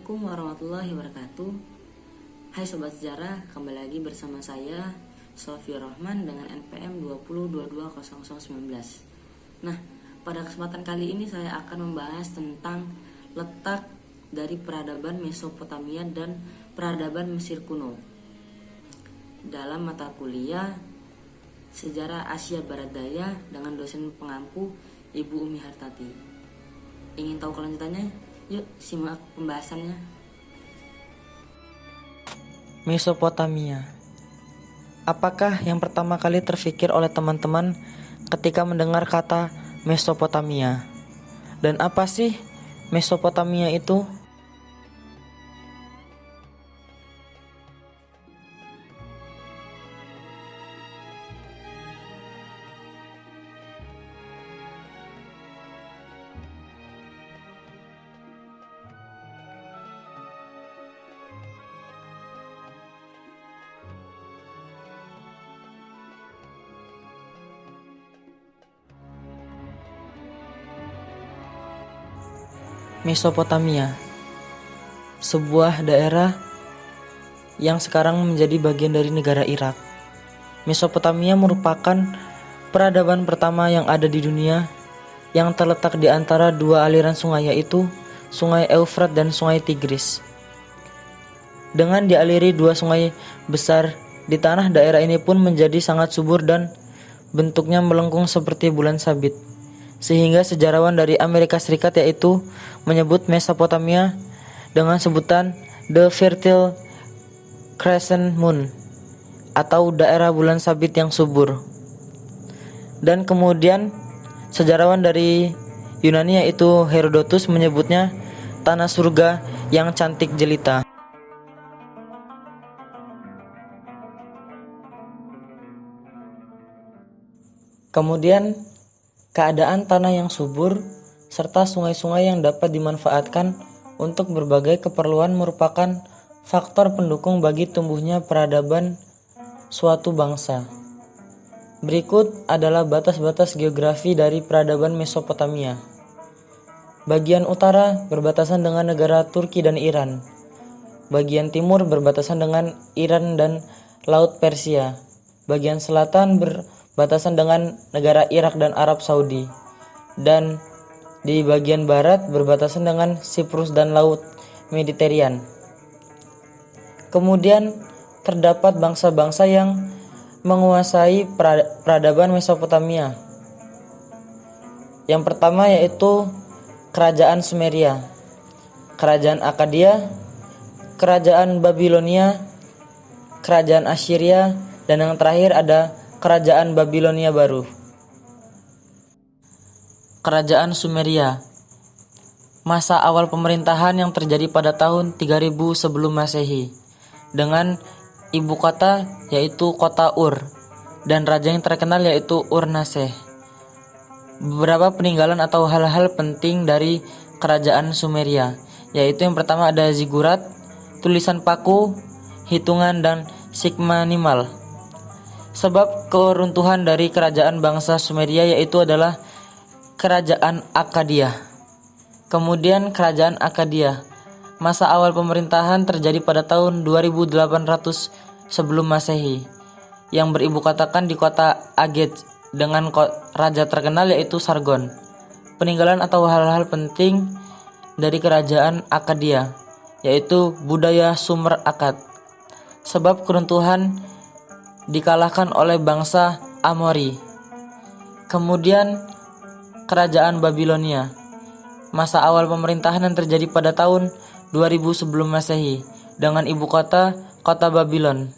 Assalamualaikum warahmatullahi wabarakatuh. Hai Sobat Sejarah, kembali lagi bersama saya Sofi Rahman dengan NPM 20220019. Nah, pada kesempatan kali ini saya akan membahas tentang letak dari peradaban Mesopotamia dan peradaban Mesir kuno dalam mata kuliah Sejarah Asia Barat Daya dengan dosen pengampu Ibu Umi Hartati. Ingin tahu kelanjutannya? Yuk simak pembahasannya. Mesopotamia. Apakah yang pertama kali terfikir oleh teman-teman ketika mendengar kata Mesopotamia? Dan apa sih Mesopotamia itu? Mesopotamia, sebuah daerah yang sekarang menjadi bagian dari negara Irak. Mesopotamia merupakan peradaban pertama yang ada di dunia yang terletak di antara dua aliran sungai, yaitu Sungai Eufrat dan Sungai Tigris. Dengan dialiri dua sungai besar di tanah, daerah ini pun menjadi sangat subur dan bentuknya melengkung seperti bulan sabit. Sehingga sejarawan dari Amerika Serikat yaitu menyebut Mesopotamia dengan sebutan The Fertile Crescent Moon atau daerah bulan sabit yang subur. Dan kemudian sejarawan dari Yunani yaitu Herodotus menyebutnya tanah surga yang cantik jelita. Kemudian keadaan tanah yang subur serta sungai-sungai yang dapat dimanfaatkan untuk berbagai keperluan merupakan faktor pendukung bagi tumbuhnya peradaban suatu bangsa. Berikut adalah batas-batas geografi dari peradaban Mesopotamia. Bagian utara berbatasan dengan negara Turki dan Iran. Bagian timur berbatasan dengan Iran dan Laut Persia. Bagian selatan berbatasan dengan negara Irak dan Arab Saudi, dan di bagian barat berbatasan dengan Siprus dan Laut Mediterania. Kemudian terdapat bangsa-bangsa yang menguasai peradaban Mesopotamia. Yang pertama yaitu Kerajaan Sumeria, Kerajaan Akkadia, Kerajaan Babilonia, Kerajaan Assyria, dan yang terakhir ada Kerajaan Babilonia Baru. Kerajaan Sumeria, masa awal pemerintahan yang terjadi pada tahun 3000 sebelum Masehi, dengan ibu kota yaitu kota Ur, dan raja yang terkenal yaitu Ur-Naseh. Beberapa peninggalan atau hal-hal penting dari Kerajaan Sumeria, yaitu yang pertama ada zigurat, tulisan paku, hitungan, dan sigmanimal. Sebab keruntuhan dari kerajaan bangsa Sumeria yaitu adalah Kerajaan Akkadia. Kemudian Kerajaan Akkadia, masa awal pemerintahan terjadi pada tahun 2800 sebelum Masehi, yang beribu kotakan di kota Aged dengan raja terkenal yaitu Sargon. Peninggalan atau hal-hal penting dari Kerajaan Akkadia yaitu budaya Sumer Akkad. Sebab keruntuhan dikalahkan oleh bangsa Amori. Kemudian Kerajaan Babilonia, masa awal pemerintahan yang terjadi pada tahun 2000 sebelum Masehi, dengan ibu kota Babylon.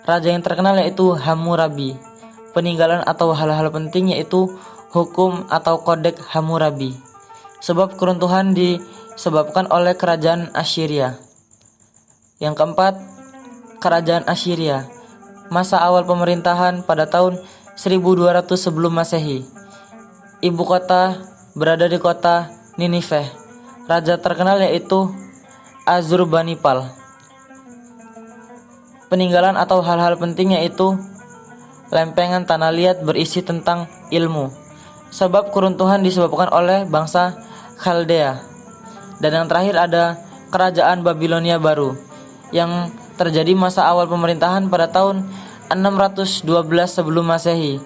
Raja yang terkenal yaitu Hammurabi. Peninggalan atau hal-hal penting yaitu hukum atau kodek Hammurabi. Sebab keruntuhan disebabkan oleh Kerajaan Assyria. Yang keempat, Kerajaan Assyria, masa awal pemerintahan pada tahun 1200 sebelum Masehi. Ibu kota berada di kota Ninive. Raja terkenal yaitu Azurbanipal. Peninggalan atau hal-hal penting yaitu lempengan tanah liat berisi tentang ilmu. Sebab keruntuhan disebabkan oleh bangsa Khaldea. Dan yang terakhir ada kerajaan Babilonia baru yang terjadi masa awal pemerintahan pada tahun 612 sebelum Masehi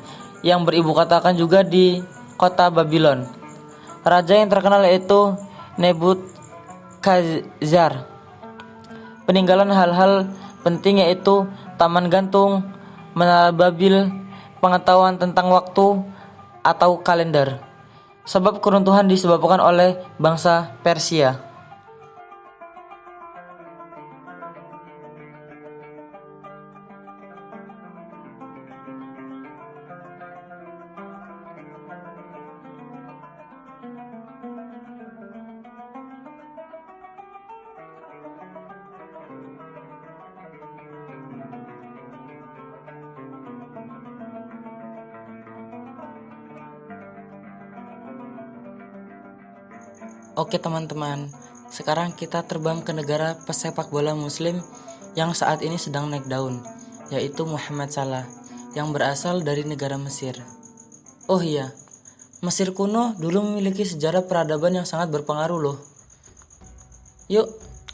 yang beribu katakan juga di kota Babylon. Raja yang terkenal yaitu Nebukadnezar. Peninggalan hal-hal penting yaitu taman gantung, menara Babil, pengetahuan tentang waktu atau kalender. Sebab keruntuhan disebabkan oleh bangsa Persia. Oke teman-teman, sekarang kita terbang ke negara pesepak bola muslim yang saat ini sedang naik daun, yaitu Muhammad Salah, yang berasal dari negara Mesir. Oh iya, Mesir kuno dulu memiliki sejarah peradaban yang sangat berpengaruh loh. Yuk,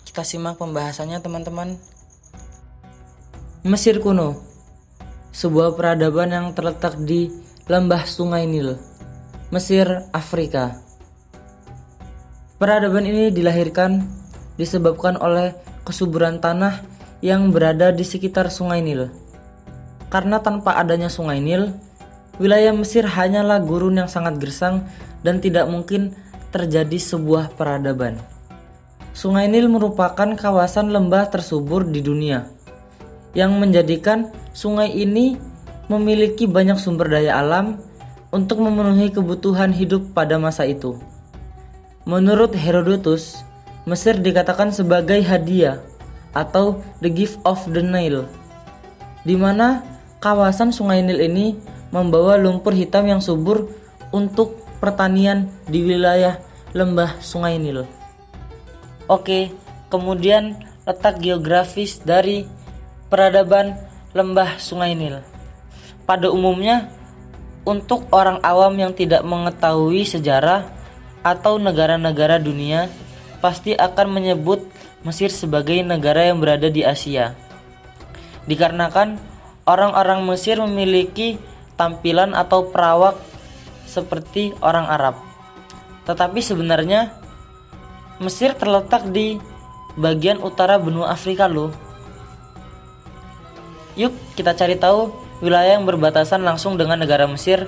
kita simak pembahasannya teman-teman. Mesir kuno, sebuah peradaban yang terletak di lembah Sungai Nil, Mesir, Afrika. Peradaban ini dilahirkan disebabkan oleh kesuburan tanah yang berada di sekitar Sungai Nil. Karena tanpa adanya Sungai Nil, wilayah Mesir hanyalah gurun yang sangat gersang dan tidak mungkin terjadi sebuah peradaban. Sungai Nil merupakan kawasan lembah tersubur di dunia, yang menjadikan sungai ini memiliki banyak sumber daya alam untuk memenuhi kebutuhan hidup pada masa itu. Menurut Herodotus, Mesir dikatakan sebagai hadiah atau the gift of the Nile, di mana kawasan Sungai Nil ini membawa lumpur hitam yang subur untuk pertanian di wilayah lembah Sungai Nil. Oke, kemudian letak geografis dari peradaban lembah Sungai Nil. Pada umumnya, untuk orang awam yang tidak mengetahui sejarah atau negara-negara dunia, pasti akan menyebut Mesir sebagai negara yang berada di Asia. Dikarenakan orang-orang Mesir memiliki tampilan atau perawak seperti orang Arab. Tetapi sebenarnya Mesir terletak di bagian utara benua Afrika loh. Yuk kita cari tahu wilayah yang berbatasan langsung dengan negara Mesir.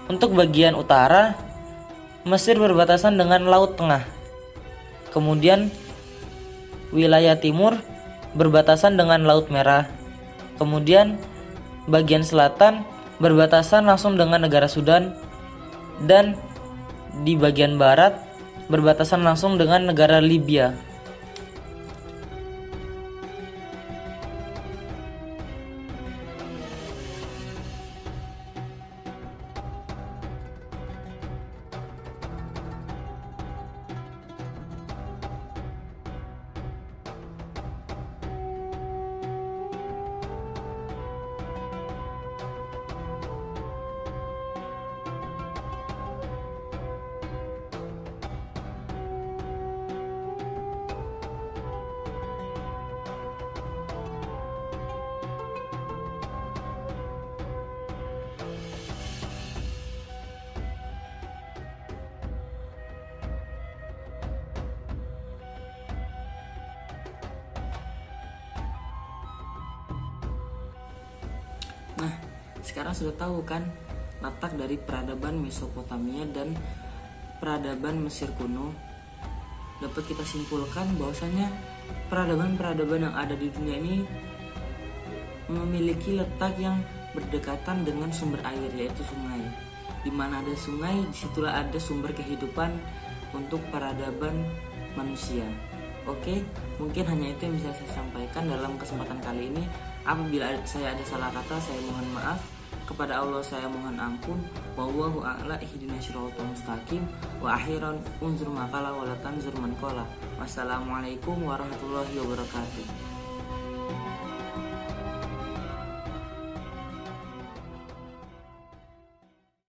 Untuk bagian utara, Mesir berbatasan dengan Laut Tengah. Kemudian wilayah timur berbatasan dengan Laut Merah. Kemudian bagian selatan berbatasan langsung dengan negara Sudan, dan di bagian barat berbatasan langsung dengan negara Libya. Nah, sekarang sudah tahu kan letak dari peradaban Mesopotamia dan peradaban Mesir kuno. Dapat kita simpulkan bahwasanya peradaban-peradaban yang ada di dunia ini memiliki letak yang berdekatan dengan sumber air, yaitu sungai. Di mana ada sungai, disitulah ada sumber kehidupan untuk peradaban manusia. Oke, mungkin hanya itu yang bisa saya sampaikan dalam kesempatan kali ini. Apabila saya ada salah kata, saya mohon maaf. Kepada Allah saya mohon ampun. Wallahu a'la ihdinas siratal mustaqim. Wa akhiran unzur maqala wa la tanzur man qala. Wassalamualaikum warahmatullahi wabarakatuh.